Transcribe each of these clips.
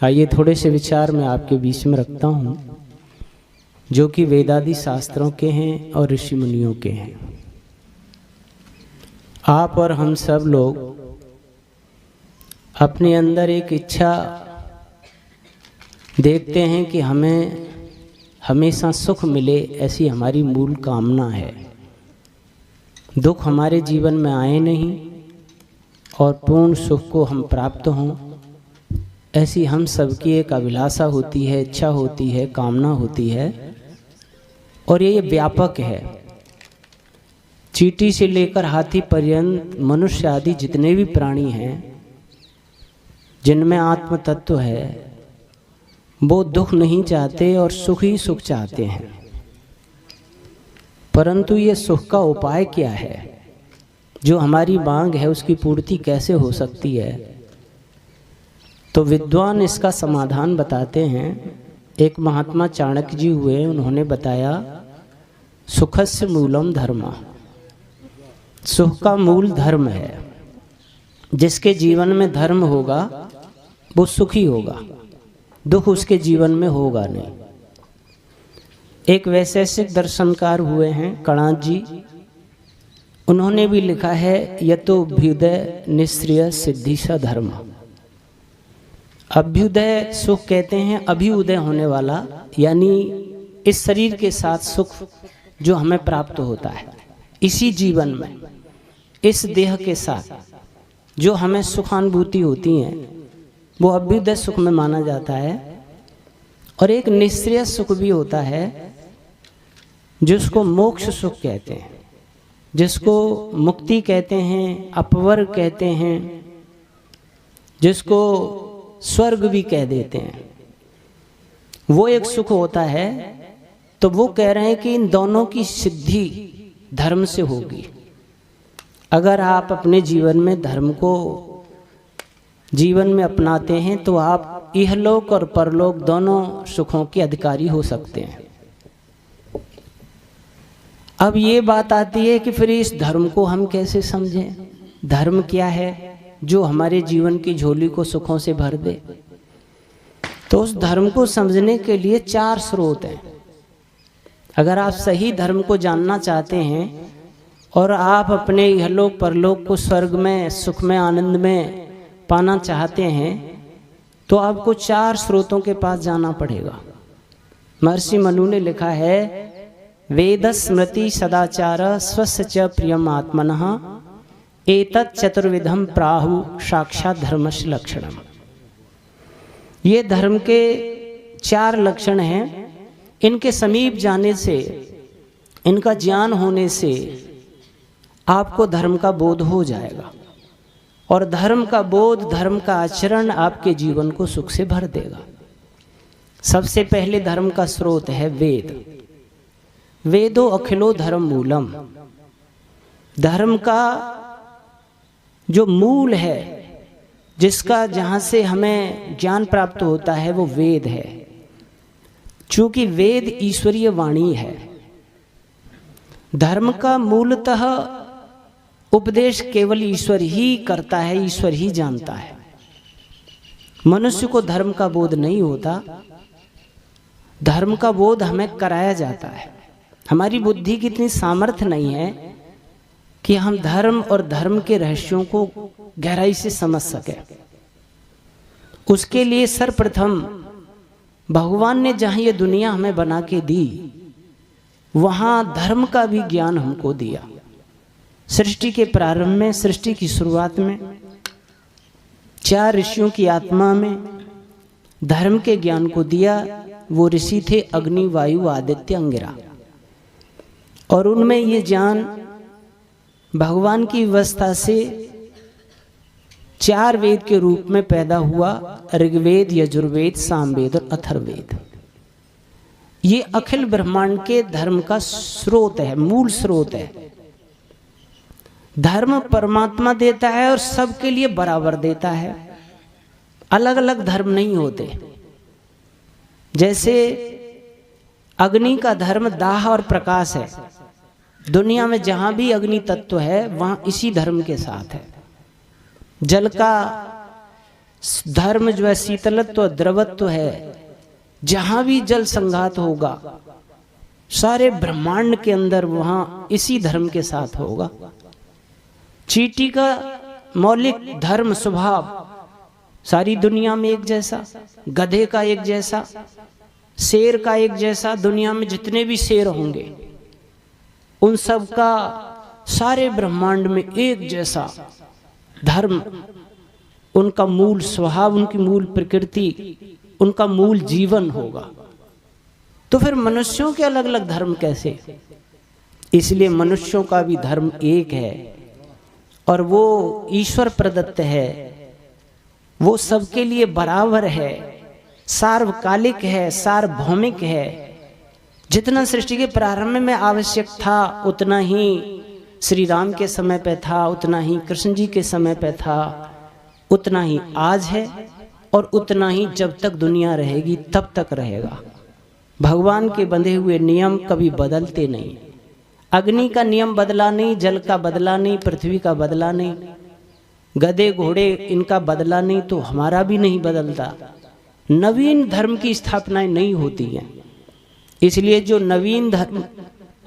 आइए थोड़े से विचार मैं आपके बीच में रखता हूँ, जो कि वेदादि शास्त्रों के हैं और ऋषि मुनियों के हैं। आप और हम सब लोग अपने अंदर एक इच्छा देखते हैं कि हमें हमेशा सुख मिले, ऐसी हमारी मूल कामना है। दुख हमारे जीवन में आए नहीं और पूर्ण सुख को हम प्राप्त हों, ऐसी हम सबकी एक अभिलाषा होती है, इच्छा होती है, कामना होती है। और ये व्यापक है। चींटी से लेकर हाथी पर्यंत मनुष्य आदि जितने भी प्राणी हैं जिनमें आत्म तत्व है, वो दुख नहीं चाहते और सुख ही सुख चाहते हैं। परंतु ये सुख का उपाय क्या है? जो हमारी मांग है उसकी पूर्ति कैसे हो सकती है? तो विद्वान इसका समाधान बताते हैं। एक महात्मा चाणक्य जी हुए, उन्होंने बताया सुखस्य मूलम धर्म। सुख का मूल धर्म है। जिसके जीवन में धर्म होगा वो सुखी होगा, दुख उसके जीवन में होगा नहीं। एक वैशेषिक दर्शनकार हुए हैं कणाद जी, उन्होंने भी लिखा है यतोभ्युदय निश्रिय सिद्धि स धर्म। अभ्युदय सुख कहते हैं अभिउदय होने वाला, यानी इस शरीर के साथ सुख जो हमें प्राप्त होता है इसी जीवन में, इस देह के साथ जो हमें सुखानुभूति होती है वो अभ्युदय सुख में माना जाता है। और एक निश्रेय सुख भी होता है जिसको मोक्ष सुख कहते हैं, जिसको मुक्ति कहते हैं, अपवर्ग कहते हैं, जिसको स्वर्ग भी कह देते हैं। वो एक सुख होता है। तो वो कह रहे हैं कि इन दोनों की सिद्धि धर्म से होगी। अगर आप अपने जीवन में धर्म को जीवन में अपनाते हैं तो आप इहलोक और परलोक दोनों सुखों के अधिकारी हो सकते हैं। अब ये बात आती है कि फिर इस धर्म को हम कैसे समझें? धर्म क्या है जो हमारे जीवन की झोली को सुखों से भर दे? तो उस धर्म को समझने के लिए 4 स्रोत हैं। अगर आप सही धर्म को जानना चाहते हैं और आप अपने इहलोक परलोक को स्वर्ग में, सुख में, आनंद में पाना चाहते हैं तो आपको 4 स्रोतों के पास जाना पड़ेगा। महर्षि मनु ने लिखा है वेद स्मृति सदाचार स्वस्य च प्रियम आत्मनः एतत् चतुर्विधम प्राहु साक्षात धर्मस्य लक्षणम। ये धर्म के 4 लक्षण हैं। इनके समीप जाने से, इनका ज्ञान होने से आपको धर्म का बोध हो जाएगा और धर्म का बोध, धर्म का आचरण आपके जीवन को सुख से भर देगा। सबसे पहले धर्म का स्रोत है वेद। वेदो अखिलो धर्म मूलम। धर्म का जो मूल है, जिसका जहाँ से हमें ज्ञान प्राप्त होता है, वो वेद है। चूंकि वेद ईश्वरीय वाणी है। धर्म का मूलतः उपदेश केवल ईश्वर ही करता है, ईश्वर ही जानता है। मनुष्य को धर्म का बोध नहीं होता। धर्म का बोध हमें कराया जाता है। हमारी बुद्धि की इतनी सामर्थ्य नहीं है कि हम धर्म और धर्म के रहस्यों को गहराई से समझ सके। उसके लिए सर्वप्रथम भगवान ने जहाँ ये दुनिया हमें बना के दी, वहाँ धर्म का भी ज्ञान हमको दिया। सृष्टि के प्रारंभ में, सृष्टि की शुरुआत में 4 ऋषियों की आत्मा में धर्म के ज्ञान को दिया। वो ऋषि थे अग्नि, वायु, आदित्य, अंगिरा। और उनमें ये ज्ञान भगवान की व्यवस्था से 4 वेद के रूप में पैदा हुआ। ऋग्वेद, यजुर्वेद, सामवेद और अथर्ववेद। ये अखिल ब्रह्मांड के धर्म का स्रोत है, मूल स्रोत है। धर्म परमात्मा देता है और सबके लिए बराबर देता है। अलग अलग धर्म नहीं होते। जैसे अग्नि का धर्म दाह और प्रकाश है। दुनिया में जहां भी अग्नि तत्व है वहां इसी धर्म के साथ है। जल का धर्म जो है शीतलत्व द्रवत्व है। जहां भी जल संघात होगा सारे ब्रह्मांड के अंदर वहां इसी धर्म के साथ होगा। चींटी का मौलिक धर्म स्वभाव सारी दुनिया में एक जैसा, गधे का एक जैसा, शेर का एक जैसा, दुनिया में जितने भी शेर होंगे उन सब का सारे ब्रह्मांड में एक जैसा धर्म, उनका मूल स्वभाव, उनकी मूल प्रकृति, उनका मूल जीवन होगा। तो फिर मनुष्यों के अलग अलग धर्म कैसे? इसलिए मनुष्यों का भी धर्म एक है और वो ईश्वर प्रदत्त है, वो सबके लिए बराबर है, सार्वकालिक है, सार्वभौमिक है। जितना सृष्टि के प्रारंभ में आवश्यक था उतना ही श्री राम के समय पे था, उतना ही कृष्ण जी के समय पे था, उतना ही आज है और उतना ही जब तक दुनिया रहेगी तब तक रहेगा। भगवान के बंधे हुए नियम कभी बदलते नहीं। अग्नि का नियम बदला नहीं, जल का बदला नहीं, पृथ्वी का बदला नहीं, गधे घोड़े इनका बदला नहीं, तो हमारा भी नहीं बदलता। नवीन धर्म की स्थापनाएं नहीं होती हैं। इसलिए जो नवीन धर्म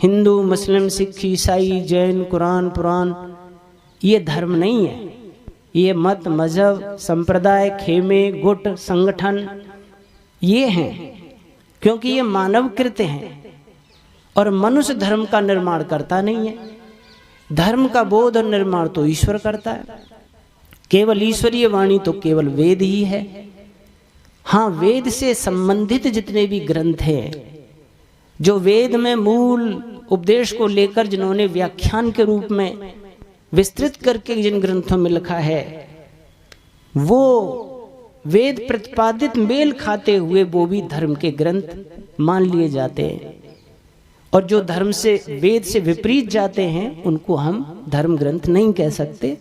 हिंदू, मुस्लिम, सिख, ईसाई, जैन, कुरान, पुराण, ये धर्म नहीं है। ये मत, मजहब, संप्रदाय, खेमे, गुट, संगठन ये हैं, क्योंकि ये मानव कृत्य हैं और मनुष्य धर्म का निर्माण करता नहीं है। धर्म का बोध और निर्माण तो ईश्वर करता है। केवल ईश्वरीय वाणी तो केवल वेद ही है। हाँ, वेद से संबंधित जितने भी ग्रंथ हैं, जो वेद में मूल उपदेश को लेकर जिन्होंने व्याख्यान के रूप में विस्तृत करके जिन ग्रंथों में लिखा है, वो वेद प्रतिपादित मेल खाते हुए वो भी धर्म के ग्रंथ मान लिए जाते हैं। और जो धर्म से, वेद से विपरीत जाते हैं, उनको हम धर्म ग्रंथ नहीं कह सकते।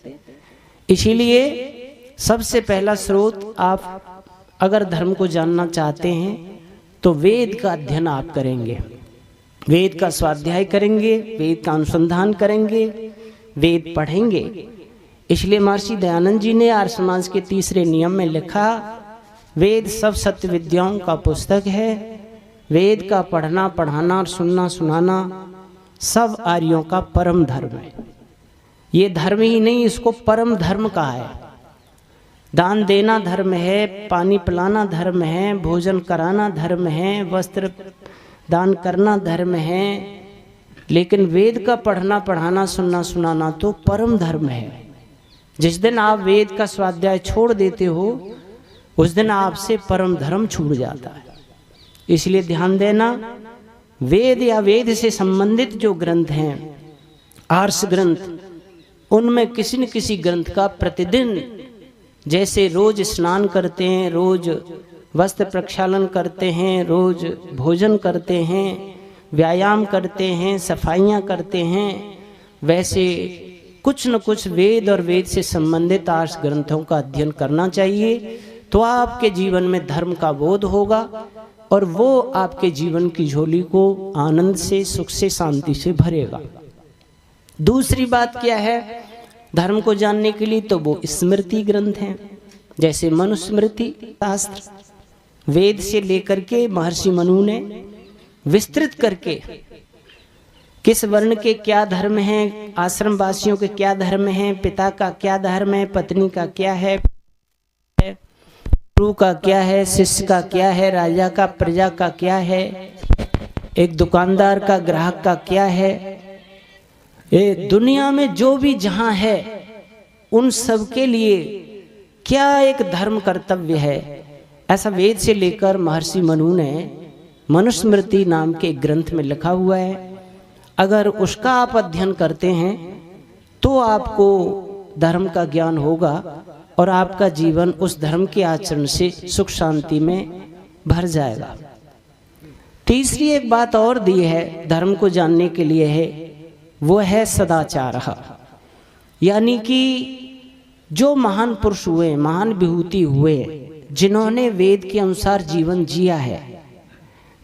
इसीलिए सबसे पहला स्रोत, आप अगर धर्म को जानना चाहते हैं तो वेद का अध्ययन आप करेंगे, वेद का स्वाध्याय करेंगे, वेद का अनुसंधान करेंगे, वेद पढ़ेंगे। इसलिए महर्षि दयानंद जी ने आर्य समाज के तीसरे नियम में लिखा, वेद सब सत्य विद्याओं का पुस्तक है। वेद का पढ़ना, पढ़ाना, सुनना, सुनाना सब आर्यों का परम धर्म है। ये धर्म ही नहीं, इसको परम धर्म कहा है। दान देना धर्म है, पानी पिलाना धर्म है, भोजन कराना धर्म है, वस्त्र दान करना धर्म है, लेकिन वेद का पढ़ना, पढ़ाना, सुनना, सुनाना तो परम धर्म है। जिस दिन आप वेद का स्वाध्याय छोड़ देते हो उस दिन आपसे परम धर्म छूट जाता है। इसलिए ध्यान देना, वेद या वेद से संबंधित जो ग्रंथ हैं, आर्ष ग्रंथ, उनमें किसी न किसी ग्रंथ का प्रतिदिन, जैसे रोज स्नान करते हैं, रोज वस्त्र प्रक्षालन करते हैं, रोज भोजन करते हैं, व्यायाम करते हैं, सफाइयाँ करते हैं, वैसे कुछ न कुछ वेद और वेद से संबंधित आर्ष ग्रंथों का अध्ययन करना चाहिए। तो आपके जीवन में धर्म का बोध होगा और वो आपके जीवन की झोली को आनंद से, सुख से, शांति से भरेगा। दूसरी बात क्या है धर्म को जानने के लिए? तो वो स्मृति ग्रंथ हैं, जैसे मनुस्मृति शास्त्र, वेद से लेकर के महर्षि मनु ने विस्तृत करके किस वर्ण के क्या धर्म हैं, आश्रम वासियों के क्या धर्म हैं, पिता का क्या धर्म है, पत्नी का क्या है, गुरु का क्या है, शिष्य का क्या है, राजा का प्रजा का क्या है, एक दुकानदार का ग्राहक का क्या है, ये दुनिया में जो भी जहां है उन सब के लिए क्या एक धर्म कर्तव्य है, ऐसा वेद से लेकर महर्षि मनु ने मनुस्मृति नाम के ग्रंथ में लिखा हुआ है। अगर उसका आप अध्ययन करते हैं तो आपको धर्म का ज्ञान होगा और आपका जीवन उस धर्म के आचरण से सुख शांति में भर जाएगा। तीसरी एक बात और दी है धर्म को जानने के लिए है, वो है सदाचार। यानी कि जो महान पुरुष हुए, महान विभूति हुए, जिन्होंने वेद के अनुसार जीवन जिया है,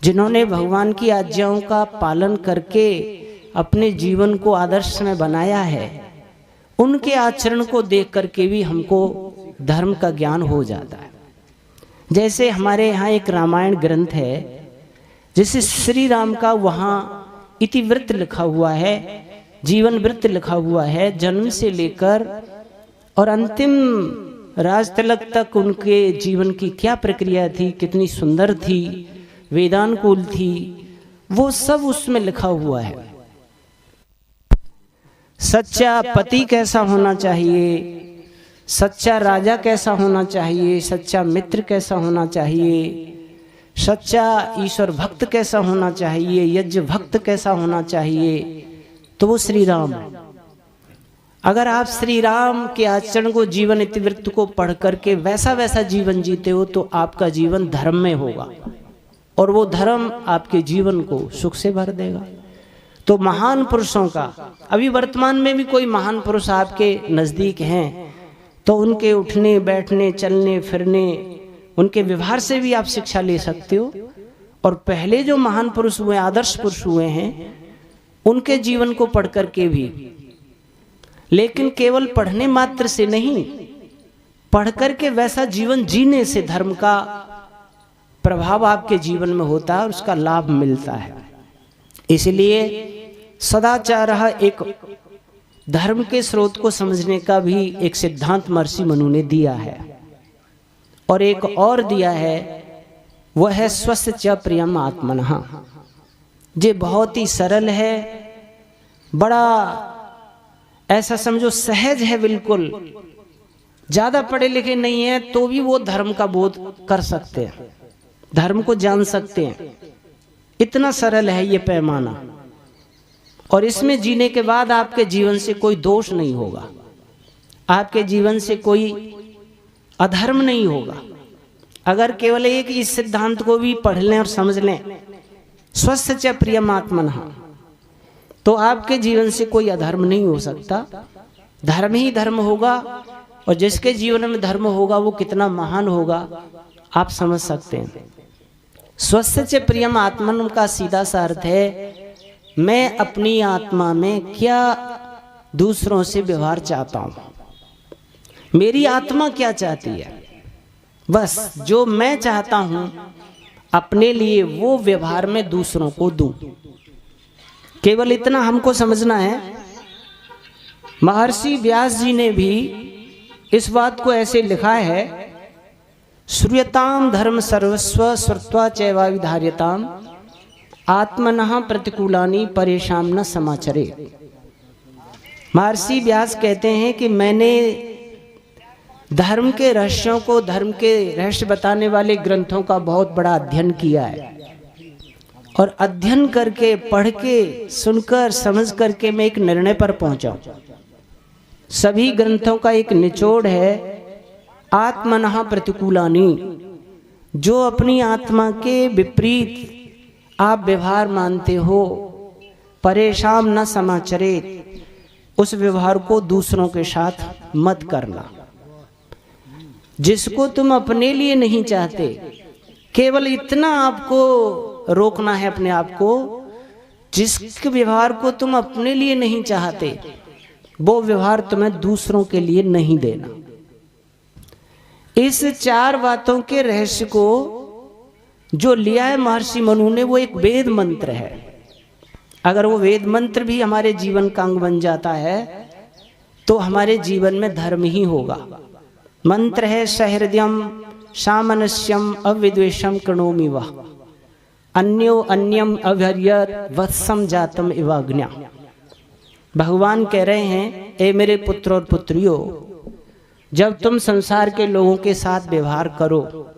जिन्होंने भगवान की आज्ञाओं का पालन करके अपने जीवन को आदर्श में बनाया है, उनके आचरण को देख करके भी हमको धर्म का ज्ञान हो जाता है। जैसे हमारे यहाँ एक रामायण ग्रंथ है, जैसे श्री राम का वहाँ इतिवृत्त लिखा हुआ है, जीवन वृत्त लिखा हुआ है, जन्म से लेकर और अंतिम राजतिलक तक उनके जीवन की क्या प्रक्रिया थी, कितनी सुंदर थी, वेदानुकूल थी, वो सब उसमें लिखा हुआ है। सच्चा पति कैसा होना चाहिए, सच्चा राजा कैसा होना चाहिए, सच्चा मित्र कैसा होना चाहिए, सच्चा ईश्वर भक्त कैसा होना चाहिए, यज्ञ भक्त कैसा होना चाहिए, तो वो श्री राम है। अगर आप श्री राम के आचरण को, जीवन इतिवृत्त को पढ़ करके वैसा वैसा जीवन जीते हो तो आपका जीवन धर्म में होगा और वो धर्म आपके जीवन को सुख से भर देगा। तो महान पुरुषों का, अभी वर्तमान में भी कोई महान पुरुष आपके नज़दीक हैं तो उनके उठने बैठने चलने फिरने, उनके व्यवहार से भी आप शिक्षा ले सकते हो। और पहले जो महान पुरुष हुए, आदर्श पुरुष हुए हैं, उनके जीवन को पढ़ करके भी, लेकिन केवल पढ़ने मात्र से नहीं, पढ़ करके वैसा जीवन जीने से धर्म का प्रभाव आपके जीवन में होता है और उसका लाभ मिलता है। इसलिए सदाचार एक धर्म के स्रोत को समझने का भी एक सिद्धांत महर्षि मनु ने दिया है। और एक और दिया है, वह है स्वस्य च प्रियम आत्मनः। ये बहुत ही सरल है, बड़ा ऐसा समझो सहज है, बिल्कुल ज्यादा पढ़े लिखे नहीं है तो भी वो धर्म का बोध कर सकते हैं, धर्म को जान सकते हैं। इतना सरल है ये पैमाना, और इसमें जीने के बाद आपके जीवन से कोई दोष नहीं होगा, आपके जीवन से कोई अधर्म नहीं होगा। अगर केवल एक इस सिद्धांत को भी पढ़ लें और समझ लें, स्वस्य च प्रियम आत्मनः, तो आपके जीवन से कोई अधर्म नहीं हो सकता, धर्म ही धर्म होगा। और जिसके जीवन में धर्म होगा वो कितना महान होगा आप समझ सकते हैं। स्वस्य च प्रियम आत्मन का सीधा सा अर्थ है, मैं अपनी आत्मा में क्या दूसरों से व्यवहार चाहता हूं, मेरी आत्मा क्या चाहती है, बस जो मैं चाहता हूं अपने लिए वो व्यवहार में दूसरों को दूं। केवल इतना हमको समझना है। महर्षि व्यास जी ने भी इस बात को ऐसे लिखा है, श्रूयताम धर्म सर्वस्व श्रुत्वा चैवा विधार्यताम आत्मनः प्रतिकूलानि परेशान न समाचरे। महर्षि व्यास कहते हैं कि मैंने धर्म के रहस्यों को, धर्म के रहस्य बताने वाले ग्रंथों का बहुत बड़ा अध्ययन किया है, और अध्ययन करके, पढ़ के, सुनकर, समझ करके मैं एक निर्णय पर पहुंचा। सभी ग्रंथों का एक निचोड़ है, आत्मनः प्रतिकूलानि, जो अपनी आत्मा के विपरीत आप व्यवहार मानते हो, परेशान न समाचरे, उस व्यवहार को दूसरों के साथ मत करना। जिसको तुम अपने लिए नहीं चाहते, केवल इतना आपको रोकना है अपने आप को, जिस व्यवहार को तुम अपने लिए नहीं चाहते वो व्यवहार तुम्हें दूसरों के लिए नहीं देना। इस चार बातों के रहस्य को जो लिया है महर्षि मनु ने, वो एक वेद मंत्र है। अगर वो वेद मंत्र भी हमारे जीवन का अंग बन जाता है तो हमारे जीवन में धर्म ही होगा। मंत्र है, सहृदयम सामनस्यम अविद्वेषम कृणोमि वः अन्यो अन्यम अभर्यत वत्सम जातम इवाज्ञा। भगवान कह रहे हैं, ए मेरे पुत्र और पुत्रियों, जब तुम संसार के लोगों के साथ व्यवहार करो,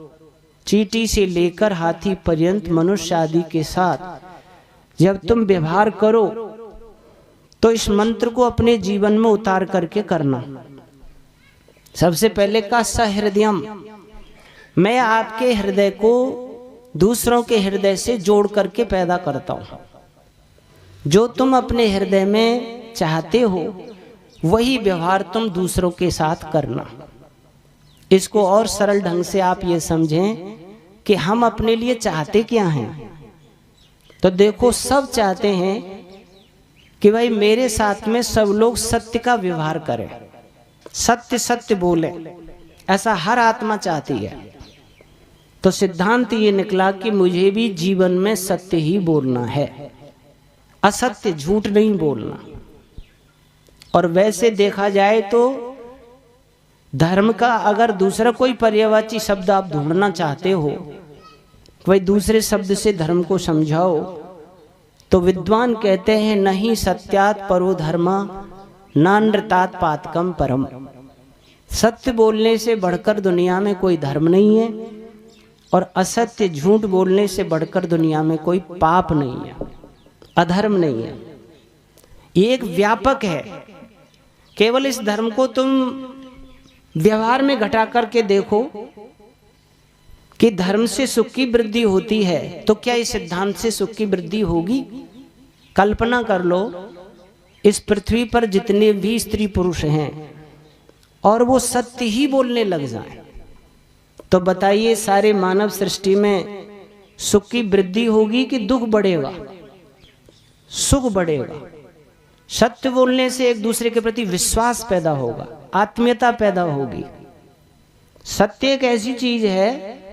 चींटी से लेकर हाथी पर्यंत मनुष्य आदि के साथ जब तुम व्यवहार करो तो इस मंत्र को अपने जीवन में उतार करके करना। सबसे पहले का सहृदयम, मैं आपके हृदय को दूसरों के हृदय से जोड़ करके पैदा करता हूं। जो तुम अपने हृदय में चाहते हो वही व्यवहार तुम दूसरों के साथ करना। इसको और सरल ढंग से आप ये समझें कि हम अपने लिए चाहते क्या हैं। तो देखो, सब चाहते हैं कि भाई मेरे साथ में सब लोग सत्य का व्यवहार करें, सत्य सत्य बोलें, ऐसा हर आत्मा चाहती है। तो सिद्धांत ये निकला कि मुझे भी जीवन में सत्य ही बोलना है, असत्य झूठ नहीं बोलना। और वैसे देखा जाए तो धर्म का अगर दूसरा कोई पर्यायवाची शब्द आप ढूंढना चाहते हो, कोई दूसरे शब्द से धर्म को समझाओ, तो विद्वान कहते हैं नहीं सत्यात परो धर्मा नानृतात पातकम परम। सत्य बोलने से बढ़कर दुनिया में कोई धर्म नहीं है और असत्य झूठ बोलने से बढ़कर दुनिया में कोई पाप नहीं है, अधर्म नहीं है। ये एक व्यापक है। केवल इस धर्म को तुम व्यवहार में घटा करके देखो कि धर्म से सुख की वृद्धि होती है, तो क्या इस सिद्धांत से सुख की वृद्धि होगी? कल्पना कर लो, इस पृथ्वी पर जितने भी स्त्री पुरुष हैं और वो सत्य ही बोलने लग जाएं, तो बताइए सारे मानव सृष्टि में सुख की वृद्धि होगी कि दुख बढ़ेगा? सुख बढ़ेगा। सत्य बोलने से एक दूसरे के प्रति विश्वास पैदा होगा, आत्मीयता पैदा होगी। सत्य एक ऐसी चीज है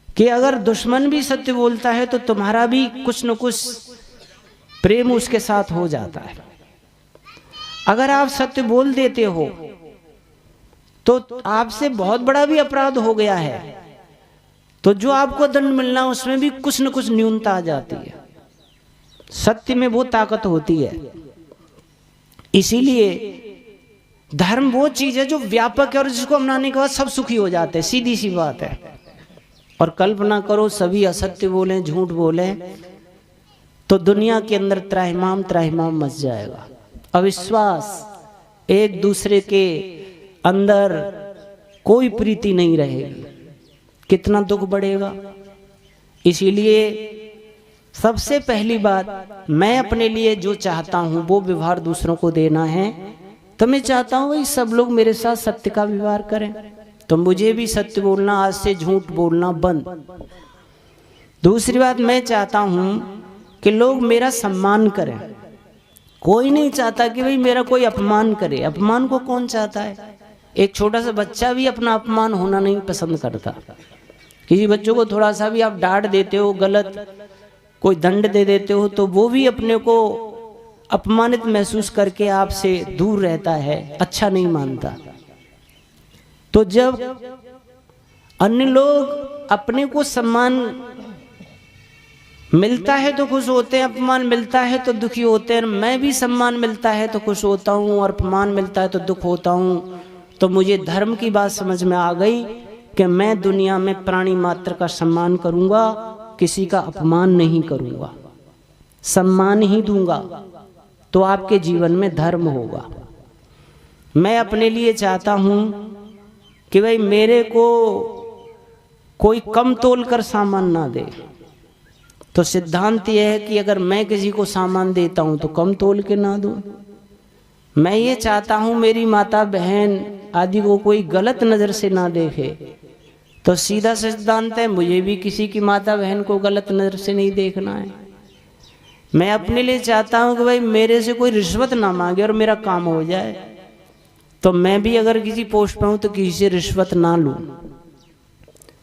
कि अगर दुश्मन भी सत्य बोलता है तो तुम्हारा भी कुछ न कुछ प्रेम उसके साथ हो जाता है। अगर आप सत्य बोल देते हो तो आपसे बहुत बड़ा भी अपराध हो गया है, तो जो आपको दंड मिलना उसमें भी कुछ न कुछ न्यूनता आ जाती है। सत्य में वो ताकत होती है। इसीलिए धर्म वो चीज है जो व्यापक है और जिसको अपनाने के बाद सब सुखी हो जाते हैं, सीधी सी बात है। और कल्पना करो सभी असत्य बोले, झूठ बोले, तो दुनिया के अंदर त्राहिमाम मच जाएगा। अविश्वास, एक दूसरे के अंदर कोई प्रीति नहीं रहेगी, कितना दुख बढ़ेगा। इसीलिए सबसे पहली बात, मैं अपने लिए जो चाहता हूं वो व्यवहार दूसरों को देना है, तो मैं चाहता हूं भाई सब लोग मेरे साथ सत्य का व्यवहार करें, तो मुझे भी सत्य बोलना, आज से झूठ बोलना बंद। दूसरी बात, मैं चाहता हूं कि लोग मेरा सम्मान करें। कोई नहीं चाहता कि भाई मेरा कोई अपमान करे। अपमान को कौन चाहता है? एक छोटा सा बच्चा भी अपना अपमान होना नहीं पसंद करता। किसी बच्चों को थोड़ा सा भी आप डांट देते हो, गलत कोई दंड दे देते हो, तो वो भी अपने को अपमानित महसूस करके आपसे दूर रहता है, अच्छा नहीं मानता। तो जब अन्य लोग अपने को सम्मान मिलता है तो खुश होते हैं, अपमान मिलता है तो दुखी होते हैं। मैं भी सम्मान मिलता है तो खुश होता हूँ और अपमान मिलता है तो दुख होता हूँ। तो मुझे धर्म की बात समझ में आ गई कि मैं दुनिया में प्राणी मात्र का सम्मान करूंगा, किसी का अपमान नहीं करूंगा, सम्मान ही दूंगा, तो आपके जीवन में धर्म होगा। मैं अपने लिए चाहता हूं कि भाई मेरे को कोई कम तोल कर सामान ना दे, तो सिद्धांत यह है कि अगर मैं किसी को सामान देता हूं तो कम तोल के ना दूं। मैं ये चाहता हूं मेरी माता बहन आदि को कोई गलत नजर से ना देखे, तो सीधा सिद्धांत है मुझे भी किसी की माता बहन को गलत नजर से नहीं देखना है। मैं अपने लिए चाहता हूं कि भाई मेरे से कोई रिश्वत ना मांगे और मेरा काम हो जाए, तो मैं भी अगर किसी पोस्ट पे हूं तो किसी से रिश्वत ना लूं।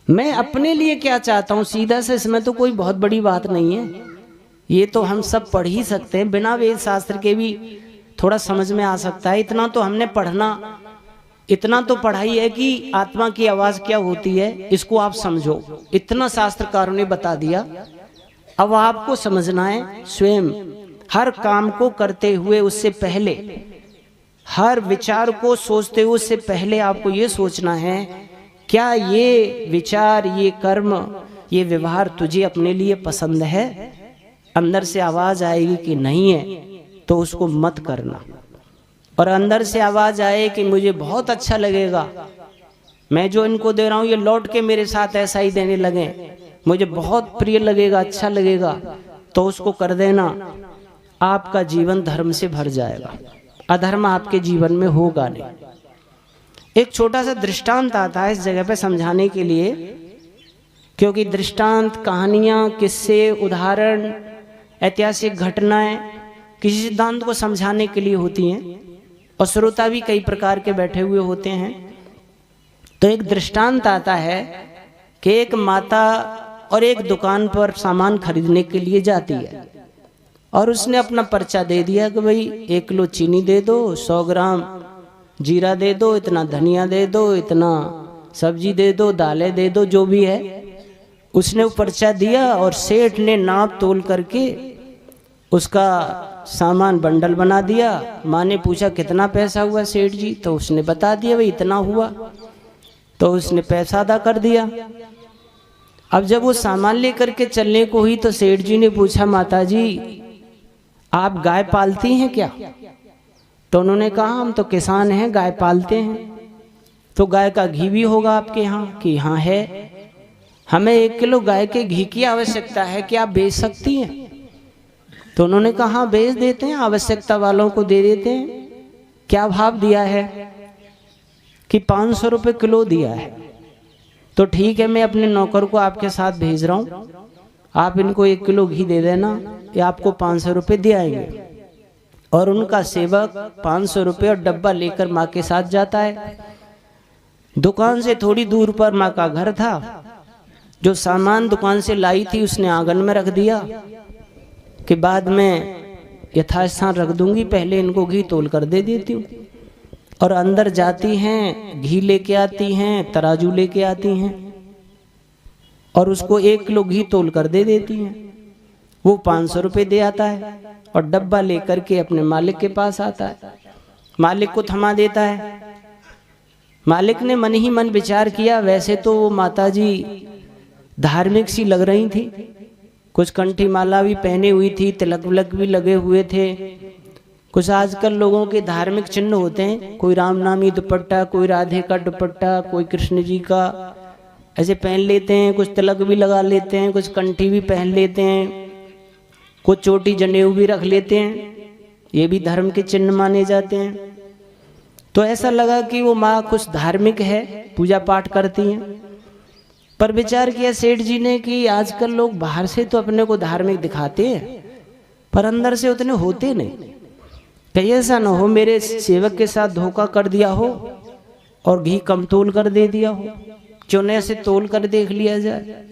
मैं अपने लिए क्या चाहता हूं सीधा से, इसमें तो कोई बहुत बड़ी बात नहीं है, ये तो हम सब पढ़ ही सकते हैं, बिना वेद शास्त्र के भी थोड़ा समझ में आ सकता है। इतना तो हमने पढ़ना, इतना तो पढ़ाई है कि आत्मा की आवाज क्या होती है इसको आप समझो, इतना शास्त्रकारों ने बता दिया। अब आपको समझना है स्वयं हर काम को करते हुए, उससे पहले हर विचार को सोचते हुए उससे पहले आपको ये सोचना है क्या ये विचार, ये कर्म, ये व्यवहार तुझे अपने लिए पसंद है। अंदर से आवाज आएगी कि नहीं है तो उसको मत करना, और अंदर से आवाज आए कि मुझे बहुत अच्छा लगेगा, मैं जो इनको दे रहा हूँ ये लौट के मेरे साथ ऐसा ही देने लगे, मुझे बहुत प्रिय लगेगा, अच्छा लगेगा, तो उसको कर देना। आपका जीवन धर्म से भर जाएगा, अधर्म आपके जीवन में होगा नहीं। एक छोटा सा दृष्टांत आता है इस जगह पे समझाने के लिए, क्योंकि दृष्टांत, कहानियां, किस्से, उदाहरण, ऐतिहासिक घटनाएं किसी सिद्धांत को समझाने के लिए होती हैं, और श्रोता भी कई प्रकार के बैठे हुए होते हैं। तो एक दृष्टांत आता है कि एक माता और एक दुकान पर सामान खरीदने के लिए जाती है और उसने अपना पर्चा दे दिया कि भाई 1 किलो चीनी दे दो, 100 ग्राम जीरा दे दो, इतना धनिया दे दो, इतना सब्जी दे दो, दालें दे दो, जो भी है। उसने वो पर्चा दिया और सेठ ने नाप तोल करके उसका सामान बंडल बना दिया। माँ ने पूछा कितना पैसा हुआ सेठ जी, तो उसने बता दिया भाई इतना हुआ। तो उसने पैसा अदा कर दिया। अब जब वो सामान लेकर के चलने को हुई तो सेठ जी ने पूछा, माता जी आप गाय पालती हैं क्या? तो उन्होंने कहा हम तो किसान हैं, गाय पालते हैं। तो गाय का घी भी होगा आपके यहाँ? कि हाँ है। हमें 1 किलो गाय के घी की आवश्यकता है, क्या आप बेच सकती हैं? तो उन्होंने कहा हाँ बेच देते हैं, आवश्यकता वालों को दे देते हैं। क्या भाव दिया है? कि 500 रुपये किलो दिया है। तो ठीक है, मैं अपने नौकर को आपके साथ भेज रहा हूँ, आप इनको 1 किलो घी दे देना, ये आपको 500 रुपये दे आएंगे। और उनका सेवक 500 रुपये और डब्बा लेकर माँ के साथ जाता है। दुकान से थोड़ी दूर पर माँ का घर था। जो सामान दुकान से लाई थी उसने आंगन में रख दिया कि बाद में यथास्थान रख दूंगी, पहले इनको घी तोल कर दे देती हूँ। और अंदर जाती हैं, घी लेके आती हैं, तराजू लेके आती हैं और उसको 1 किलो घी तोल कर दे देती हैं। वो 500 रुपये दे आता है और डब्बा लेकर के अपने मालिक के पास आता है। मालिक को थमा देता है। मालिक ने मन ही मन विचार किया, वैसे तो वो माताजी धार्मिक सी लग रही थी, कुछ कंठी माला भी पहने हुई थी, तिलक विलक भी लगे हुए थे। कुछ आजकल लोगों के धार्मिक चिन्ह होते हैं, कोई राम नामी दुपट्टा, कोई राधे का दुपट्टा, कोई कृष्ण जी का ऐसे पहन लेते हैं, कुछ तिलक भी लगा लेते हैं, कुछ कंठी भी पहन लेते हैं, कुछ चोटी जनेऊ भी रख लेते हैं, ये भी धर्म के चिन्ह माने जाते हैं। तो ऐसा लगा कि वो माँ कुछ धार्मिक है, पूजा पाठ करती हैं। पर विचार किया सेठ जी ने कि आजकल लोग बाहर से तो अपने को धार्मिक दिखाते हैं पर अंदर से उतने होते नहीं। कहीं ऐसा ना हो मेरे सेवक के साथ धोखा कर दिया हो और घी कम तोल कर दे दिया हो, क्यों न ऐसे तोल कर देख लिया जाए।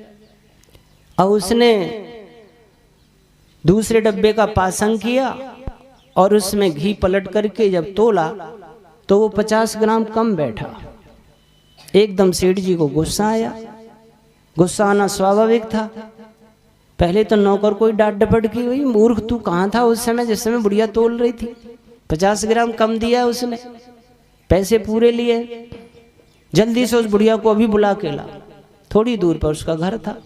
और उसने दूसरे डब्बे का पासन किया और उसमें घी पलट करके जब तोला तो वो 50 ग्राम कम बैठा। एकदम सेठ जी को गुस्सा आया। गुस्सा आना स्वाभाविक था। पहले तो नौकर कोई डांट डपट की, हुई मूर्ख तू कहाँ था उस समय जिस समय बुढ़िया तोल रही थी, 50 ग्राम कम दिया उसने, पैसे पूरे लिए। जल्दी से उस बुढ़िया को अभी बुला के ला। थोड़ी दूर पर उसका घर था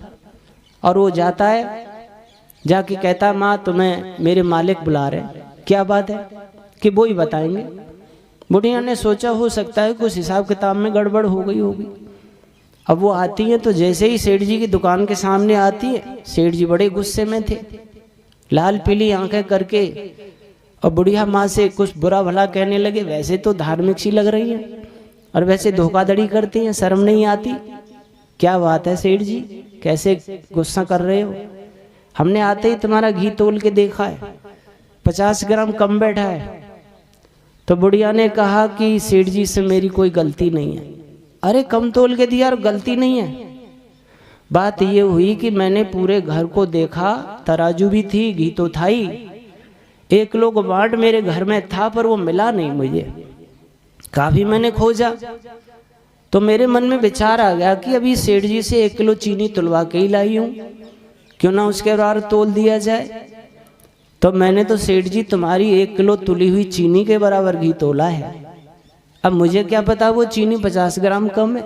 और वो जाता है, जाके कहता माँ तुम्हें मेरे मालिक बुला रहे। क्या बात है? कि वो ही बताएंगे। बुढ़िया ने सोचा हो सकता है कुछ हिसाब किताब में गड़बड़ हो गई होगी। अब वो आती है तो जैसे ही सेठ जी की दुकान के सामने आती है, सेठ जी बड़े गुस्से में थे, लाल पीली आंखें करके, और बुढ़िया माँ से कुछ बुरा भला कहने लगे। वैसे तो धार्मिक सी लग रही है और वैसे धोखाधड़ी करती हैं, शर्म नहीं आती। क्या बात है सेठ जी, कैसे गुस्सा कर रहे हो? हमने आते ही तुम्हारा घी तोल के देखा है, 50 ग्राम कम बैठा है। तो बुढ़िया ने कहा कि सेठ जी से मेरी कोई गलती नहीं है। अरे कम तोल के दिया और गलती नहीं है। बात ये हुई कि मैंने पूरे घर को देखा, तराजू भी थी, घी तो था ही, 1 किलो को बांट मेरे घर में था पर वो मिला नहीं मुझे। काफी मैंने खोजा तो मेरे मन में विचार आ गया कि अभी सेठ जी से 1 किलो चीनी तुलवा के ही लाई हूँ, क्यों ना उसके बाद तोल दिया जाए। तो मैंने तो सेठ जी तुम्हारी 1 किलो तुली हुई चीनी के बराबर घी तोला है। अब मुझे क्या पता वो चीनी 50 ग्राम कम है।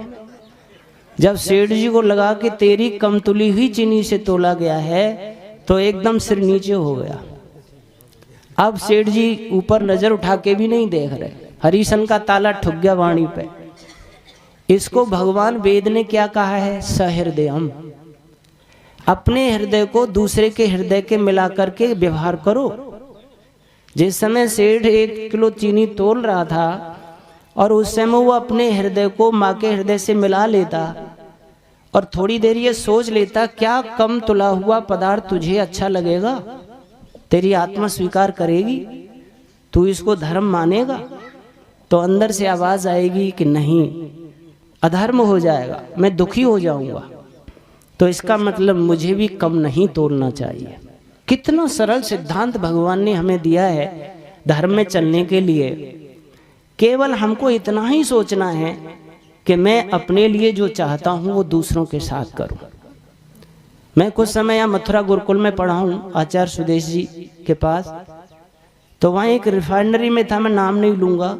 जब सेठ जी को लगा कि तेरी कम तुली हुई चीनी से तोला गया है तो एकदम सिर नीचे हो गया। अब सेठ जी ऊपर नजर उठा के भी नहीं देख रहे, हरिशन का ताला ठुक गया वाणी पे। इसको भगवान वेद ने क्या कहा है? सहृदयम। अपने हृदय को दूसरे के हृदय के मिला करके व्यवहार करो। जिस समय सेठ 1 किलो चीनी तोल रहा था और उस समय वो अपने हृदय को माँ के हृदय से मिला लेता और थोड़ी देर ये सोच लेता क्या कम तुला हुआ पदार्थ तुझे अच्छा लगेगा, तेरी आत्मा स्वीकार करेगी, तू इसको धर्म मानेगा? तो अंदर से आवाज आएगी कि नहीं, अधर्म हो जाएगा, मैं दुखी हो जाऊंगा, तो इसका मतलब मुझे भी कम नहीं तोलना चाहिए। कितना सरल सिद्धांत भगवान ने हमें दिया है धर्म में चलने के लिए। केवल हमको इतना ही सोचना है कि मैं अपने लिए जो चाहता हूं वो दूसरों के साथ करूं। मैं कुछ समय यहाँ मथुरा गुरुकुल में पढ़ा हूँ आचार्य सुदेश जी के पास, तो वहाँ एक रिफाइनरी में था, मैं नाम नहीं लूंगा,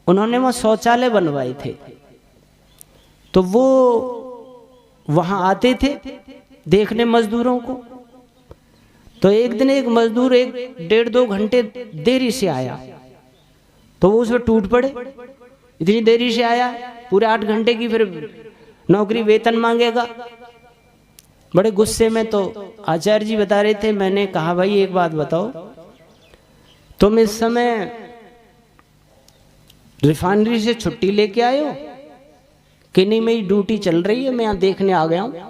उन्होंने वहाँ शौचालय बनवाए थे। तो वो वहाँ आते थे देखने मजदूरों को। तो एक दिन एक मजदूर 1-1.5-2 घंटे देरी से आया, तो वो उसमें टूट पड़े, इतनी देरी से आया, पूरे 8 घंटे की फिर नौकरी, वेतन मांगेगा। बड़े गुस्से में तो आचार्य जी बता रहे थे, मैंने कहा भाई एक बात बताओ, तुम इस समय रिफाइनरी से छुट्टी लेके आए हो कि नहीं? मेरी ड्यूटी चल रही है, मैं यहाँ देखने आ गया हूँ।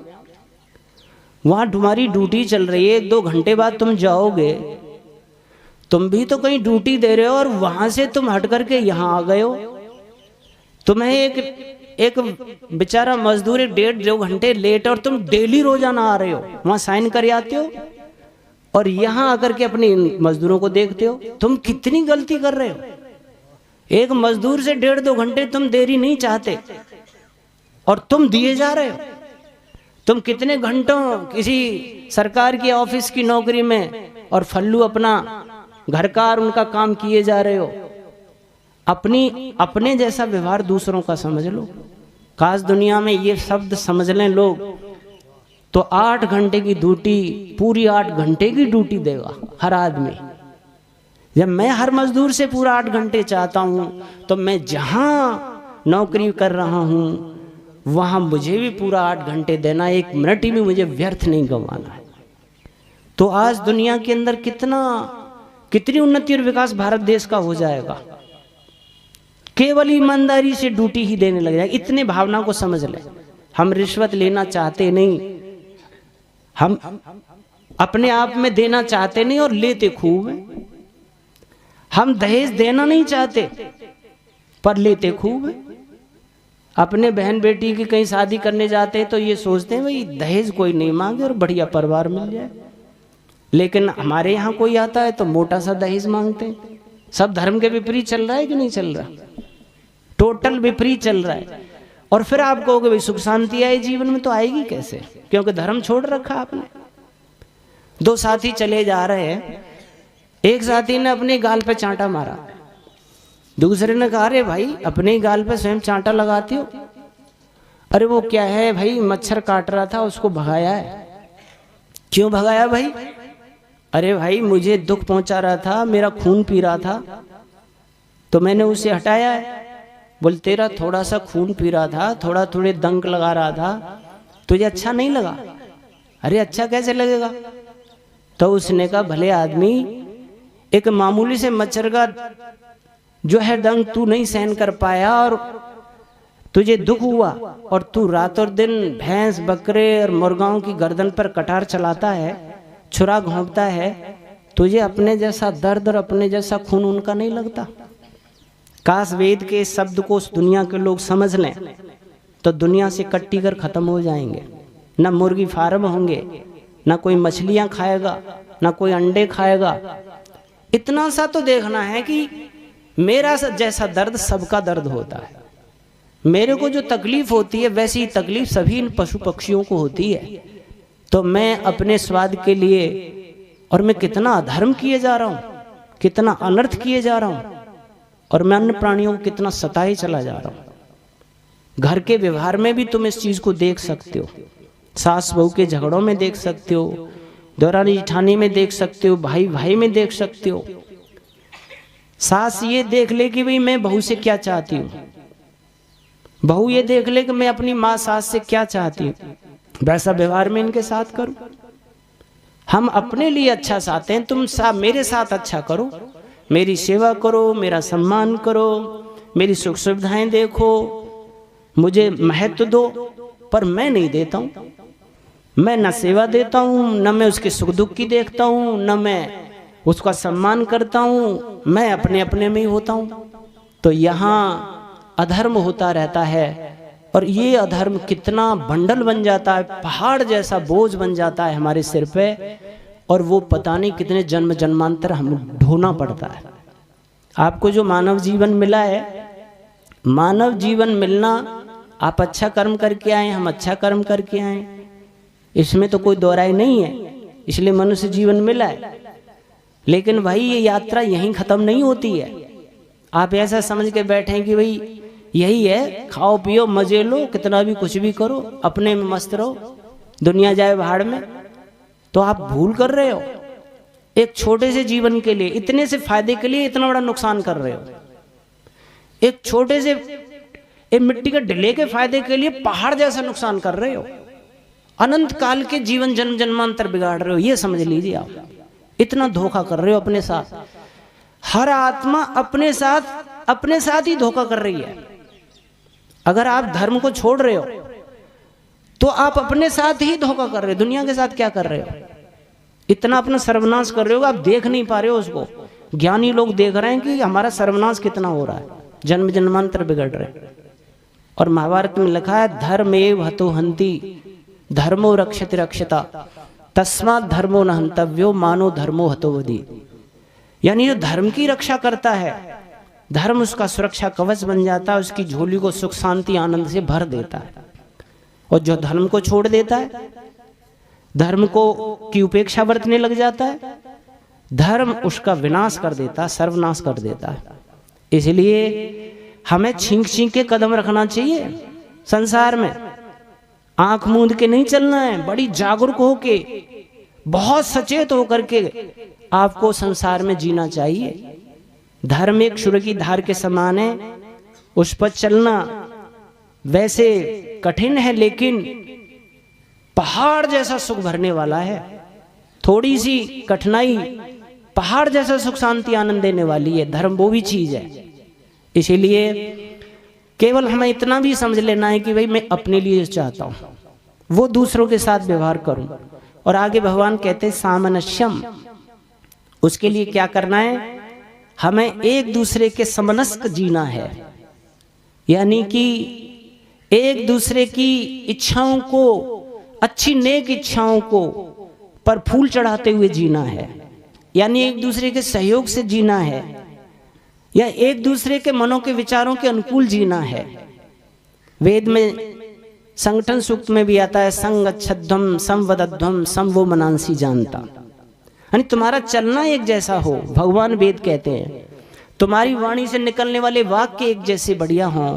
वहां तुम्हारी ड्यूटी चल रही है, 1-2 घंटे बाद तुम जाओगे, तुम भी तो कहीं ड्यूटी दे रहे हो, और वहां से तुम हट करके यहाँ आ गए हो। तुम्हें एक बेचारा मजदूर 1-1.5-2 घंटे लेट, और तुम डेली रोजाना आ रहे हो, वहां साइन कर आते हो, और यहाँ आकर के अपने मजदूरों को देखते हो। तुम कितनी गलती कर रहे हो। एक मजदूर से 1.5-2 घंटे तुम देरी नहीं चाहते, और तुम दिए जा रहे हो। तुम कितने घंटों किसी सरकार की ऑफिस की नौकरी में और फल्लू अपना घर का और उनका काम किए जा रहे हो। अपने जैसा व्यवहार दूसरों का समझ लो। काश दुनिया में ये शब्द समझ लें लोग, तो 8 घंटे की ड्यूटी, पूरी 8 घंटे की ड्यूटी देगा हर आदमी। जब मैं हर मजदूर से पूरा 8 घंटे चाहता हूं, तो मैं जहां नौकरी कर रहा हूं वहां मुझे भी पूरा 8 घंटे देना, 1 मिनट ही भी मुझे व्यर्थ नहीं गंवाना है। तो आज दुनिया के अंदर कितनी उन्नति और विकास भारत देश का हो जाएगा। केवल ईमानदारी से ड्यूटी ही देने लग जाएगा। इतने भावना को समझ लें। हम रिश्वत लेना चाहते नहीं, हम अपने आप में देना चाहते नहीं और लेते खूब हैं। हम दहेज देना नहीं चाहते पर लेते खूब हैं। अपने बहन बेटी की कहीं शादी करने जाते हैं तो ये सोचते हैं भाई दहेज कोई नहीं मांगे और बढ़िया परिवार मिल जाए। लेकिन हमारे यहाँ कोई आता है तो मोटा सा दहेज मांगते हैं। सब धर्म के विपरीत चल रहा है कि नहीं चल रहा? टोटल विपरीत चल रहा है। और फिर आप कहोगे भाई सुख शांति आए जीवन में, तो आएगी कैसे? क्योंकि धर्म छोड़ रखा आपने। 2 साथी चले जा रहे हैं, एक साथी ने अपने गाल पे चांटा मारा, दूसरे ने कहा अरे भाई अपने ही गाल पे स्वयं चांटा लगाते हो। अरे वो क्या है भाई, मच्छर काट रहा था उसको भगाया है। क्यों भगाया भाई? अरे भाई मुझे दुख पहुंचा रहा था, मेरा खून पी रहा था तो मैंने उसे हटाया है। बोल तेरा थोड़ा सा खून पी रहा था, थोड़े दंक लगा रहा था, तुझे अच्छा नहीं लगा? अरे अच्छा कैसे लगेगा? तो उसने कहा भले आदमी, एक मामूली से मच्छर का जो है डंक तू नहीं सहन कर पाया और तुझे दुख हुआ, और तू रात और दिन भैंस बकरे और मुर्गाओं की गर्दन पर कटार चलाता है, छुरा घोंपता है, तुझे अपने जैसा दर्द और अपने जैसा खून उनका नहीं लगता? काश वेद के इस शब्द को उस दुनिया के लोग समझ लें तो दुनिया से कट्टी कर खत्म हो जाएंगे। न मुर्गी फार्म होंगे, न कोई मछलियां खाएगा, न कोई अंडे खाएगा। इतना सा तो देखना है कि मेरा जैसा दर्द सबका दर्द होता है। मेरे को जो तकलीफ होती है वैसी तकलीफ सभी इन पशु पक्षियों को होती है। तो मैं अपने स्वाद के लिए, और मैं कितना अधर्म किए जा रहा हूँ, कितना अनर्थ किए जा रहा हूँ, और मैं अन्य प्राणियों को कितना सताए चला जा रहा हूँ। घर के व्यवहार में भी तुम इस चीज को देख सकते हो। सास बहू के झगड़ों में देख सकते हो, दौरानी जेठानी में देख सकते हो, भाई भाई में देख सकते हो। सास ये देख ले कि भाई मैं बहू से क्या चाहती हूँ, बहू ये देख ले कि मैं अपनी माँ सास से क्या चाहती हूँ, वैसा व्यवहार में इनके साथ करूं। हम अपने लिए अच्छा चाहते हैं, तुम मेरे साथ अच्छा करो, मेरी सेवा करो, मेरा सम्मान करो, मेरी सुख सुविधाएं देखो, मुझे महत्व दो। पर मैं नहीं देता हूं। मैं न सेवा देता हूं, न मैं उसके सुख दुख की देखता हूं, न मैं उसका सम्मान करता हूं। मैं अपने अपने में ही होता हूं। तो यहाँ अधर्म होता रहता है और ये अधर्म कितना बंडल बन जाता है, पहाड़ जैसा बोझ बन जाता है हमारे सिर पे, और वो पता नहीं कितने जन्म जन्मांतर हम ढोना पड़ता है। आपको जो मानव जीवन मिला है, मानव जीवन मिलना, आप अच्छा कर्म करके आए, हम अच्छा कर्म करके आए, इसमें तो कोई दोहराई नहीं है, इसलिए मनुष्य जीवन मिला है। लेकिन भाई ये यात्रा यहीं खत्म नहीं होती है। आप ऐसा समझ के बैठे कि भाई यही है, खाओ पियो मजे लो, कितना भी कुछ भी करो, अपने में मस्त रहो, दुनिया जाए भाड़ में, तो आप भूल कर रहे हो। एक छोटे से जीवन के लिए, इतने से फायदे के लिए इतना बड़ा नुकसान कर रहे हो। एक छोटे से एक मिट्टी के ढिले के फायदे के लिए पहाड़ जैसा नुकसान कर रहे हो। अनंत काल के जीवन जन्म जन्मांतर बिगाड़ रहे हो, ये समझ लीजिए। आप इतना धोखा कर रहे हो अपने साथ। हर आत्मा अपने साथ ही धोखा कर रही है। अगर आप धर्म को छोड़ रहे हो तो आप अपने साथ ही धोखा कर रहे हो। दुनिया के साथ क्या कर रहे हो? इतना अपना सर्वनाश कर रहे हो, आप देख नहीं पा रहे हो उसको। ज्ञानी लोग देख रहे हैं कि हमारा सर्वनाश कितना हो रहा है, जन्म जन्मांतर बिगड़ रहे हैं। और महाभारत में लिखा है, धर्मेव हतो हन्ति धर्मो रक्षति रक्षता तस्मात् धर्मो न हन्तव्यो मानो धर्मो हतो वधि। यानी जो धर्म की रक्षा करता है, धर्म उसका सुरक्षा कवच बन जाता है, उसकी झोली को सुख शांति आनंद से भर देता है। और जो धर्म को छोड़ देता है, धर्म को की उपेक्षा बरतने लग जाता है, धर्म उसका विनाश कर देता है, सर्वनाश कर देता है। इसलिए हमें छींक छींक के कदम रखना चाहिए संसार में। आंख मूंद के नहीं चलना है, बड़ी जागरूक होके, बहुत सचेत होकर के आपको संसार में जीना चाहिए। धर्म एक सूर्य की धार के समान है, उस पर चलना वैसे कठिन है, लेकिन पहाड़ जैसा सुख भरने वाला है। थोड़ी सी कठिनाई पहाड़ जैसा सुख शांति आनंद देने वाली है। धर्म वो भी चीज है। इसीलिए केवल हमें इतना भी समझ लेना है कि भाई मैं अपने लिए चाहता हूं, वो दूसरों के साथ व्यवहार करूं। और आगे भगवान कहते हैं सामनस्यम, उसके लिए क्या करना है? हमें एक दूसरे के समनस्क जीना है, यानी कि एक दूसरे की इच्छाओं को, अच्छी नेक इच्छाओं को पर फूल चढ़ाते हुए जीना है, यानी एक दूसरे के सहयोग से जीना है, या एक दूसरे के मनों के विचारों के अनुकूल जीना है। वेद में संगठन सूक्त में भी आता है, संगच्छध्वम संवदध्वम समवो मनांसी जानता, यानी तुम्हारा चलना एक जैसा हो। भगवान वेद कहते हैं तुम्हारी वाणी से निकलने वाले वाक्य एक जैसे बढ़िया हों,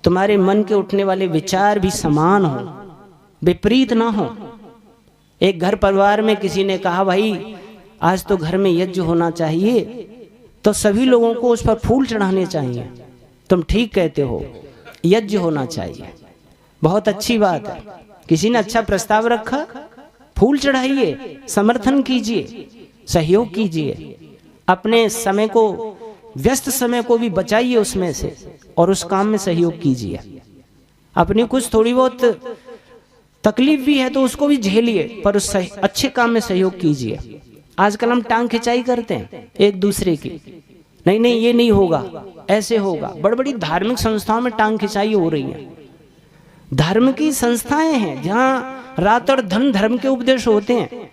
तुम्हारे मन के उठने वाले विचार भी समान हो, विपरीत ना हो। एक घर परिवार में किसी ने कहा भाई आज तो घर में यज्ञ होना चाहिए, तो सभी लोगों को उस पर फूल चढ़ाने चाहिए। तुम ठीक कहते हो, यज्ञ होना चाहिए, बहुत अच्छी बात है। किसी ने अच्छा प्रस्ताव रखा, फूल चढ़ाइए, समर्थन कीजिए, सहयोग कीजिए, अपने समय को, व्यस्त समय को भी बचाइए उसमें से, और उस काम में सहयोग कीजिए। अपनी कुछ थोड़ी बहुत तकलीफ भी है तो उसको भी झेलिए, पर उस अच्छे काम में सहयोग कीजिए। आजकल हम टांग खिंचाई करते हैं एक दूसरे की, नहीं नहीं ये नहीं होगा, ऐसे होगा। बड़ी बड़ी धार्मिक संस्थाओं में टांग खिंचाई हो रही है। धर्म की संस्थाएं हैं जहाँ रात और धन धर्म के उपदेश होते हैं,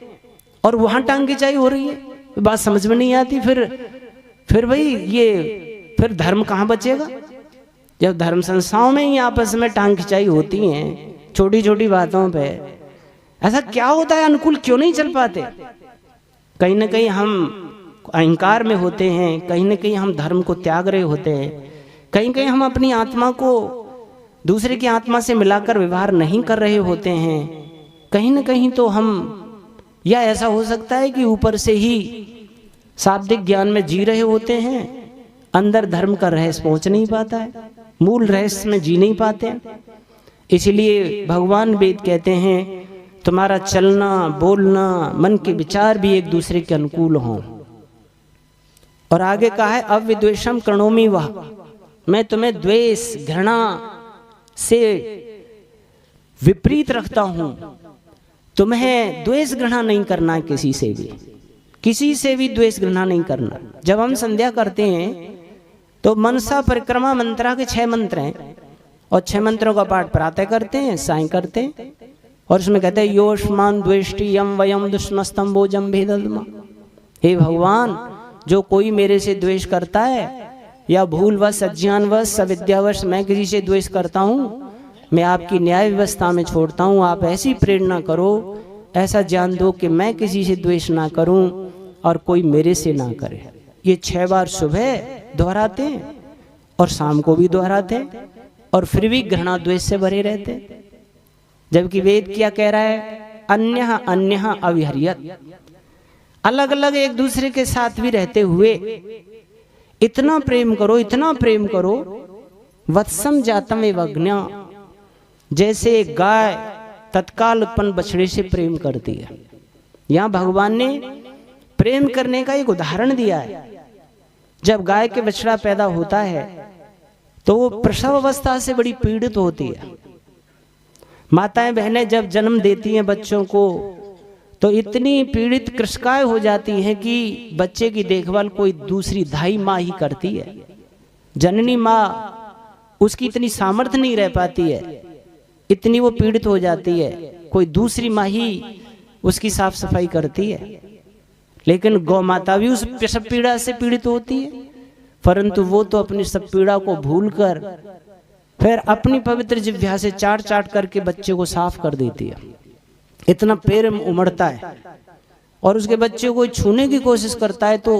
और वहां टांग खिंचाई हो रही है। बात समझ में नहीं आती। फिर भाई ये फिर धर्म कहाँ बचेगा? जब धर्म संस्थाओं में ही आपस में टांग खिंचाई होती हैं छोटी छोटी बातों पे, ऐसा क्या होता है? अनुकूल क्यों नहीं चल पाते? कहीं ना कहीं हम अहंकार में होते हैं, कहीं ना कहीं हम धर्म को त्याग रहे होते हैं, कहीं कहीं हम अपनी आत्मा को दूसरे की आत्मा से मिलाकर व्यवहार नहीं कर रहे होते हैं। कहीं ना कहीं तो हम, या ऐसा हो सकता है कि ऊपर से ही शाब्दिक ज्ञान में जी रहे होते हैं, अंदर धर्म का रहस्य पहुंच नहीं पाता है, मूल रहस्य में जी नहीं पाते हैं। इसलिए भगवान वेद कहते हैं तुम्हारा चलना बोलना मन के विचार भी एक दूसरे के अनुकूल हों। और आगे कहा है अविद्वेषम करोमि वह, मैं तुम्हें द्वेष घृणा से विपरीत रखता हूं। तुम्हें द्वेष घृणा नहीं करना, किसी से भी द्वेष घृणा नहीं करना। जब हम संध्या करते हैं तो मनसा परिक्रमा मंत्रा के 6 मंत्र हैं, और 6 मंत्रों का पाठ प्रातः करते हैं, सायं करते हैं, और उसमें कहते हैं योष्मान द्वेष्टि यम वयम दुष्मस्तम भोजम भेदल्मा। हे भगवान, जो कोई मेरे से द्वेष करता है या भूलवश, अज्ञानवश, सविद्यावश मैं किसी से द्वेष करता हूँ, मैं आपकी न्याय व्यवस्था में छोड़ता हूँ। आप ऐसी प्रेरणा करो, ऐसा ज्ञान दो कि मैं किसी से द्वेष ना करूं और कोई मेरे से ना करे। ये 6 बार सुबह दोहराते हैं और शाम को भी दोहराते हैं, और फिर भी घृणा द्वेष से भरे रहते हैं। जबकि वेद क्या कह रहा है? अन्यः अन्यः अविहर्यत। अलग अलग एक दूसरे के साथ भी रहते हुए इतना प्रेम करो, इतना प्रेम करो, वत्सम जातम एवज्ञा, जैसे गाय तत्काल उत्पन्न बछड़े से प्रेम करती है। यहां भगवान ने प्रेम करने का एक उदाहरण दिया है। जब गाय के बछड़ा पैदा होता है तो वो प्रसव अवस्था से बड़ी पीड़ित होती है। माताएं बहनें जब जन्म देती हैं बच्चों को तो इतनी पीड़ित कृशकाय हो जाती हैं कि बच्चे की देखभाल कोई दूसरी धाई माँ ही करती है। जननी माँ उसकी इतनी सामर्थ्य नहीं रह पाती है, इतनी वो पीड़ित हो जाती है, कोई दूसरी माँ ही उसकी साफ सफाई करती है। लेकिन गौ माता भी उस सब पीड़ा से पीड़ित होती है, परंतु वो तो अपनी सब पीड़ा को भूलकर फिर अपनी पवित्र जिह्वा से चाट चाट करके बच्चे को साफ कर देती है। इतना प्रेम उमड़ता है, और उसके बच्चे को छूने की कोशिश करता है तो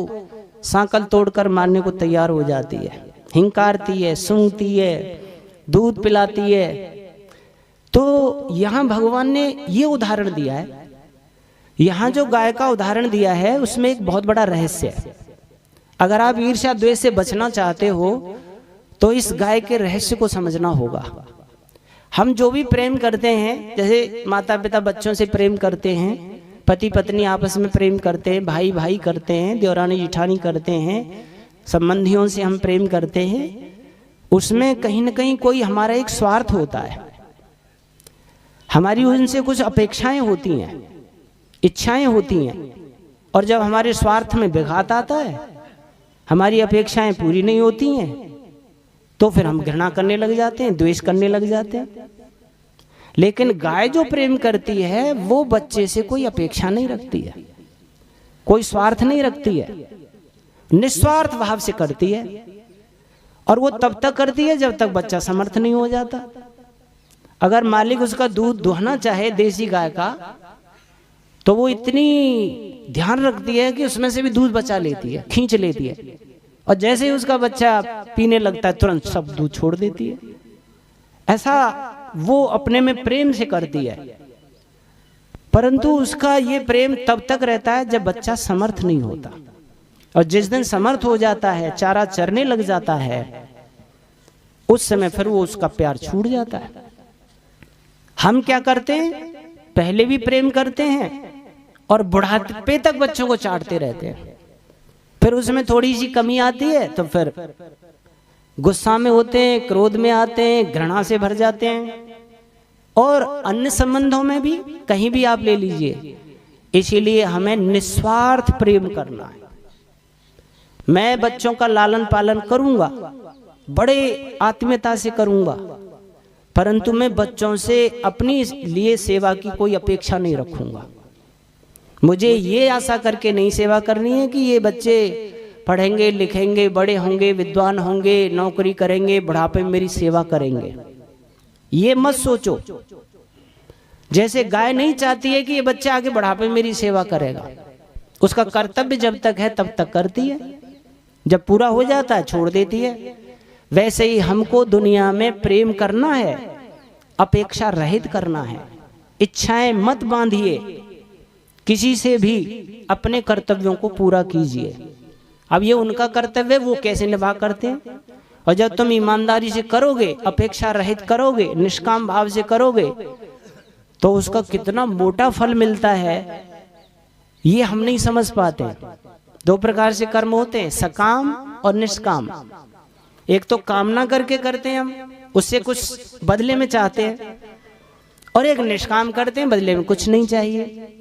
सांकल तोड़कर मारने को तैयार हो जाती है, हिंकारती है, सूंघती है, दूध पिलाती है। तो यहाँ भगवान ने ये उदाहरण दिया है। यहाँ जो गाय का उदाहरण दिया है उसमें एक बहुत बड़ा रहस्य है। अगर आप ईर्ष्या द्वेष से बचना चाहते हो तो इस गाय के रहस्य को समझना होगा। हम जो भी प्रेम करते हैं, जैसे माता पिता बच्चों से प्रेम करते हैं, पति पत्नी आपस में प्रेम करते हैं, भाई भाई करते हैं, देवरानी जिठानी करते हैं, संबंधियों से हम प्रेम करते हैं, उसमें कहीं ना कहीं कोई हमारा एक स्वार्थ होता है। हमारी उनसे कुछ अपेक्षाएं होती हैं, इच्छाएं होती हैं, और जब हमारे स्वार्थ में विघात आता है, हमारी अपेक्षाएं पूरी नहीं होती हैं, तो फिर हम घृणा करने लग जाते हैं, द्वेष करने लग जाते हैं। लेकिन गाय जो प्रेम करती है वो बच्चे से कोई अपेक्षा नहीं रखती है, कोई स्वार्थ नहीं रखती है, निस्वार्थ भाव से करती है। और वो तब तक करती है जब तक बच्चा समर्थ नहीं हो जाता। अगर मालिक उसका दूध दुहना चाहे देसी गाय का, तो वो इतनी ध्यान रखती है कि उसमें से भी दूध बचा लेती है, खींच लेती है, और जैसे ही उसका बच्चा पीने लगता है तुरंत सब दूध छोड़ देती है। ऐसा वो अपने में प्रेम से करती है, परंतु उसका ये प्रेम तब तक रहता है जब बच्चा समर्थ नहीं होता। और जिस दिन समर्थ हो जाता है, चारा चरने लग जाता है, उस समय फिर वो उसका प्यार छूट जाता है। हम क्या करते हैं? पहले भी प्रेम करते हैं और बुढ़ापे तक बच्चों को चाटते रहते हैं। फिर उसमें थोड़ी सी कमी आती है तो फिर गुस्सा में होते हैं, क्रोध में आते हैं, घृणा से भर जाते हैं। और अन्य संबंधों में भी कहीं भी आप ले लीजिए। इसीलिए हमें निस्वार्थ प्रेम करना है। मैं बच्चों का लालन पालन करूंगा, बड़े आत्मीयता से करूंगा, परंतु मैं बच्चों से अपनी लिए सेवा की कोई अपेक्षा नहीं रखूंगा। मुझे ये आशा करके नहीं सेवा करनी है कि ये बच्चे पढ़ेंगे, लिखेंगे, बड़े होंगे, विद्वान होंगे, नौकरी करेंगे, बुढ़ापे में मेरी सेवा करेंगे। ये मत सोचो। जैसे गाय नहीं चाहती है कि ये बच्चा आगे बुढ़ापे में मेरी सेवा करेगा, उसका कर्तव्य जब तक है तब तक करती है, जब पूरा हो जाता है छोड़ देती है। वैसे ही हमको दुनिया में प्रेम करना है, अपेक्षा रहित करना है। इच्छाएं मत बांधिए, किसी से भी अपने कर्तव्यों को पूरा कीजिए। अब ये उनका कर्तव्य, वो कैसे निभा करते हैं। और जब तुम ईमानदारी से करोगे, अपेक्षा रहित करोगे, निष्काम भाव से करोगे, तो उसका कितना मोटा फल मिलता है ये हम नहीं समझ पाते। 2 प्रकार से कर्म होते हैं, सकाम और निष्काम। एक तो कामना करके करते हैं हम, उससे कुछ बदले में चाहते हैं, और एक निष्काम करते हैं, बदले में कुछ नहीं चाहिए।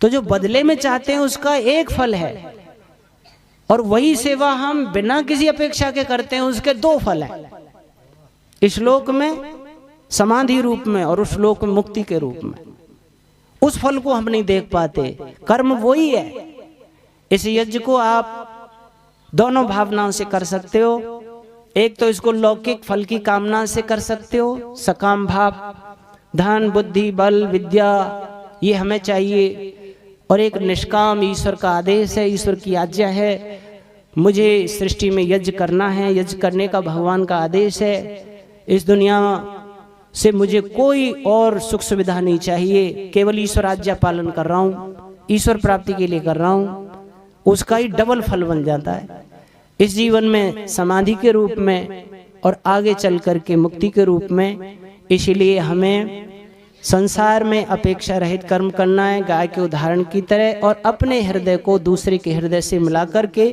तो जो बदले में चाहते हैं उसका एक फल है, और वही सेवा हम बिना किसी अपेक्षा के करते हैं, उसके 2 फल हैं। इस लोक में समाधि रूप में और उस लोक में मुक्ति के रूप में। उस फल को हम नहीं देख पाते, कर्म वही है। इस यज्ञ को आप दोनों भावनाओं से कर सकते हो। एक तो इसको लौकिक फल की कामना से कर सकते हो, सकाम भाव, धन बुद्धि बल विद्या ये हमें चाहिए, और एक निष्काम ईश्वर का आदेश है, ईश्वर की आज्ञा है, मुझे सृष्टि में यज्ञ करना है, यज्ञ करने का भगवान का आदेश है, इस दुनिया से मुझे कोई और सुख सुविधा नहीं चाहिए, केवल ईश्वर आज्ञा पालन कर रहा हूँ, ईश्वर प्राप्ति के लिए कर रहा हूँ, उसका ही डबल फल बन जाता है इस जीवन में समाधि के रूप में और आगे चल कर के मुक्ति के रूप में। इसलिए हमें संसार में अपेक्षा रहित कर्म करना है, गाय के उदाहरण की तरह, और अपने हृदय को दूसरे के हृदय से मिला करके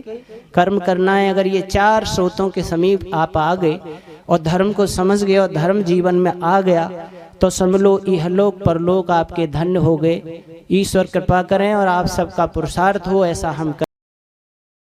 कर्म करना है। अगर ये 4 स्रोतों के समीप आप आ गए और धर्म को समझ गए और धर्म जीवन में आ गया तो समझ लो इहलोक परलोक आपके धन्य हो गए। ईश्वर कृपा करें और आप सबका पुरुषार्थ हो, ऐसा हम